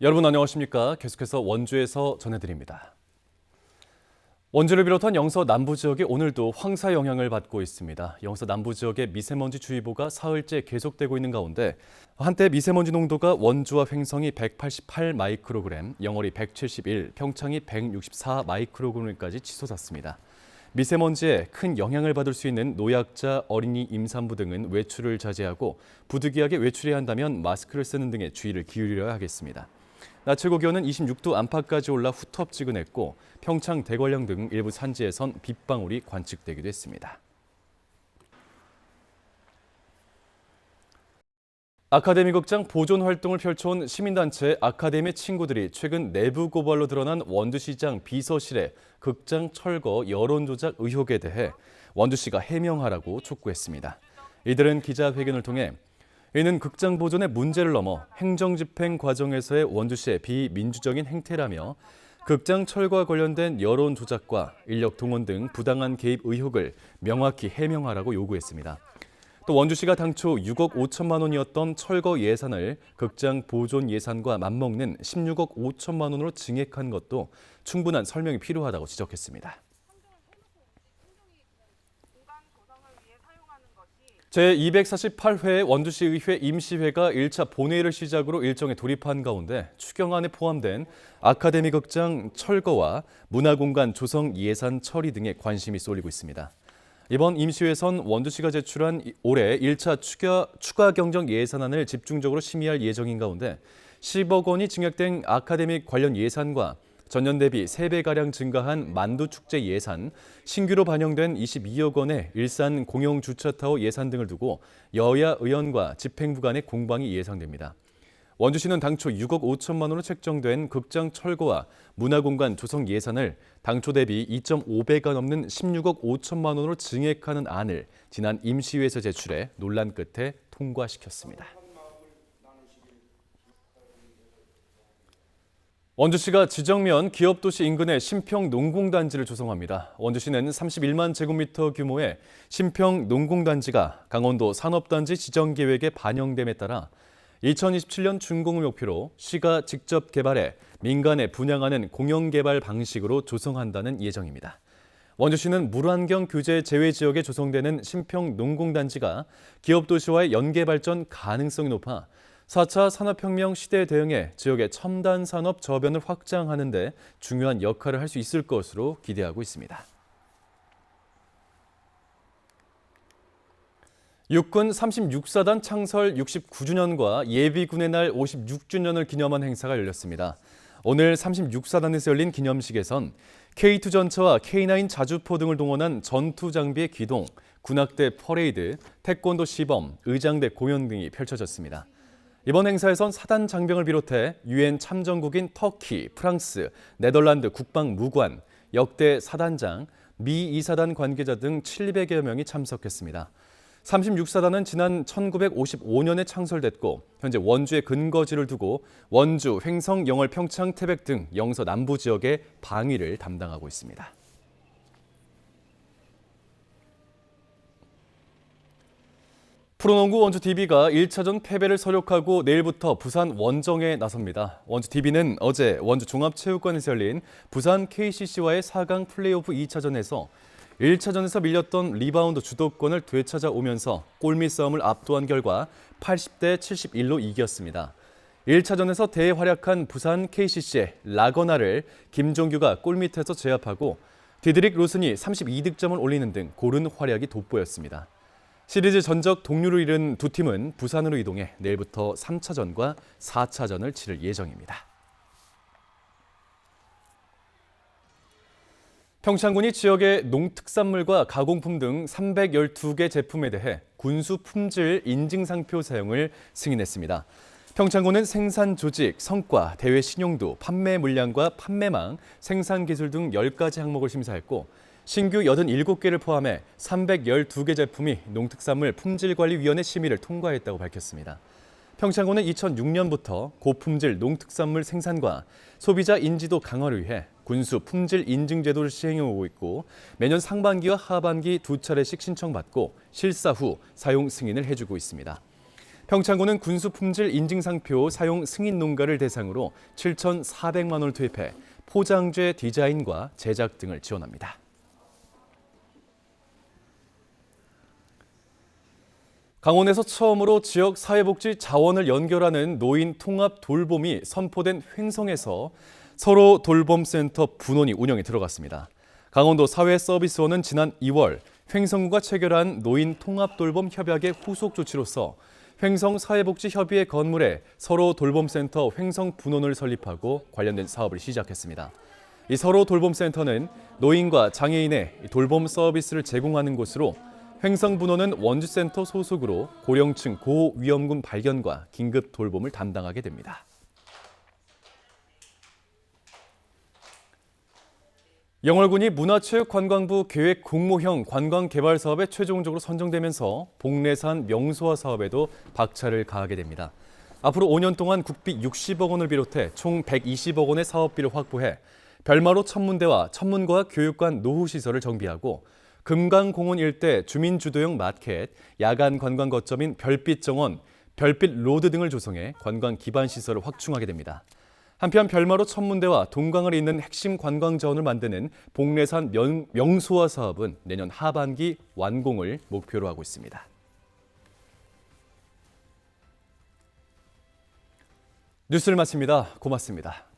여러분 안녕하십니까? 계속해서 원주에서 전해드립니다. 원주를 비롯한 영서 남부 지역이 오늘도 황사 영향을 받고 있습니다. 영서 남부 지역에 미세먼지 주의보가 사흘째 계속되고 있는 가운데 한때 미세먼지 농도가 원주와 횡성이 188 마이크로그램, 영월이 171, 평창이 164 마이크로그램까지 치솟았습니다. 미세먼지에 큰 영향을 받을 수 있는 노약자, 어린이, 임산부 등은 외출을 자제하고 부득이하게 외출해야 한다면 마스크를 쓰는 등의 주의를 기울여야 하겠습니다. 낮 최고 기온은 26도 안팎까지 올라 후텁지근했고 평창, 대관령 등 일부 산지에선 빗방울이 관측되기도 했습니다. 아카데미 극장 보존 활동을 펼쳐온 시민단체 아카데미 친구들이 최근 내부 고발로 드러난 원주시장 비서실의 극장 철거 여론 조작 의혹에 대해 원주시가 해명하라고 촉구했습니다. 이들은 기자회견을 통해 이는 극장 보존의 문제를 넘어 행정집행 과정에서의 원주시의 비민주적인 행태라며 극장 철거와 관련된 여론 조작과 인력 동원 등 부당한 개입 의혹을 명확히 해명하라고 요구했습니다. 또 원주시가 당초 6억 5천만 원이었던 철거 예산을 극장 보존 예산과 맞먹는 16억 5천만 원으로 증액한 것도 충분한 설명이 필요하다고 지적했습니다. 제248회 원주시의회 임시회가 1차 본회의를 시작으로 일정에 돌입한 가운데 추경안에 포함된 아카데미 극장 철거와 문화공간 조성 예산 처리 등에 관심이 쏠리고 있습니다. 이번 임시회에선 원주시가 제출한 올해 1차 추가 경정 예산안을 집중적으로 심의할 예정인 가운데 10억 원이 증액된 아카데미 관련 예산과 전년 대비 3배가량 증가한 만두축제 예산, 신규로 반영된 22억 원의 일산 공영주차타워 예산 등을 두고 여야 의원과 집행부 간의 공방이 예상됩니다. 원주시는 당초 6억 5천만 원으로 책정된 극장 철거와 문화공간 조성 예산을 당초 대비 2.5배가 넘는 16억 5천만 원으로 증액하는 안을 지난 임시회에서 제출해 논란 끝에 통과시켰습니다. 원주시가 지정면 기업도시 인근에 신평 농공단지를 조성합니다. 원주시는 31만 제곱미터 규모의 신평 농공단지가 강원도 산업단지 지정계획에 반영됨에 따라 2027년 준공을 목표로 시가 직접 개발해 민간에 분양하는 공영개발 방식으로 조성한다는 예정입니다. 원주시는 물환경 규제 제외 지역에 조성되는 신평 농공단지가 기업도시와의 연계발전 가능성이 높아 4차 산업혁명 시대에 대응해 지역의 첨단 산업 저변을 확장하는 데 중요한 역할을 할 수 있을 것으로 기대하고 있습니다. 육군 36사단 창설 69주년과 예비군의 날 56주년을 기념한 행사가 열렸습니다. 오늘 36사단에서 열린 기념식에선 K2 전차와 K9 자주포 등을 동원한 전투 장비의 기동, 군악대 퍼레이드, 태권도 시범, 의장대 공연 등이 펼쳐졌습니다. 이번 행사에선 사단 장병을 비롯해 유엔 참전국인 터키, 프랑스, 네덜란드 국방무관, 역대 사단장, 미 2사단 관계자 등 700여 명이 참석했습니다. 36사단은 지난 1955년에 창설됐고 현재 원주에 근거지를 두고 원주, 횡성, 영월, 평창, 태백 등 영서 남부 지역의 방위를 담당하고 있습니다. 프로농구 원주DB가 1차전 패배를 서력하고 내일부터 부산 원정에 나섭니다. 원주DB는 어제 원주종합체육관에서 열린 부산 KCC와의 4강 플레이오프 2차전에서 1차전에서 밀렸던 리바운드 주도권을 되찾아오면서 골밑 싸움을 압도한 결과 80대 71로 이겼습니다. 1차전에서 대활약한 부산 KCC의 라거나를 김종규가 골밑에서 제압하고 디드릭 로슨이 32득점을 올리는 등 고른 활약이 돋보였습니다. 시리즈 전적 동률을 이룬 두 팀은 부산으로 이동해 내일부터 3차전과 4차전을 치를 예정입니다. 평창군이 지역의 농특산물과 가공품 등 312개 제품에 대해 군수 품질 인증상표 사용을 승인했습니다. 평창군은 생산 조직, 성과, 대회 신용도, 판매 물량과 판매망, 생산 기술 등 10가지 항목을 심사했고 신규 87개를 포함해 312개 제품이 농특산물 품질관리위원회 심의를 통과했다고 밝혔습니다. 평창군은 2006년부터 고품질 농특산물 생산과 소비자 인지도 강화를 위해 군수 품질 인증 제도를 시행해오고 있고 매년 상반기와 하반기 두 차례씩 신청받고 실사 후 사용 승인을 해주고 있습니다. 평창군은 군수 품질 인증상표 사용 승인 농가를 대상으로 7,400만 원을 투입해 포장재 디자인과 제작 등을 지원합니다. 강원에서 처음으로 지역 사회복지 자원을 연결하는 노인 통합 돌봄이 선포된 횡성에서 서로 돌봄센터 분원이 운영에 들어갔습니다. 강원도 사회서비스원은 지난 2월 횡성구가 체결한 노인 통합 돌봄 협약의 후속 조치로서 횡성 사회복지협의회 건물에 서로 돌봄센터 횡성 분원을 설립하고 관련된 사업을 시작했습니다. 이 서로 돌봄센터는 노인과 장애인의 돌봄 서비스를 제공하는 곳으로 횡성 분원은 원주센터 소속으로 고령층 고위험군 발견과 긴급 돌봄을 담당하게 됩니다. 영월군이 문화체육관광부 계획 공모형 관광개발 사업에 최종적으로 선정되면서 복례산 명소화 사업에도 박차를 가하게 됩니다. 앞으로 5년 동안 국비 60억 원을 비롯해 총 120억 원의 사업비를 확보해 별마로 천문대와 천문과학 교육관 노후시설을 정비하고 금강공원 일대 주민주도형 마켓, 야간 관광 거점인 별빛정원, 별빛로드 등을 조성해 관광 기반 시설을 확충하게 됩니다. 한편 별마로 천문대와 동강을 잇는 핵심 관광 자원을 만드는 복례산 명소화 사업은 내년 하반기 완공을 목표로 하고 있습니다. 뉴스를 마칩니다. 고맙습니다.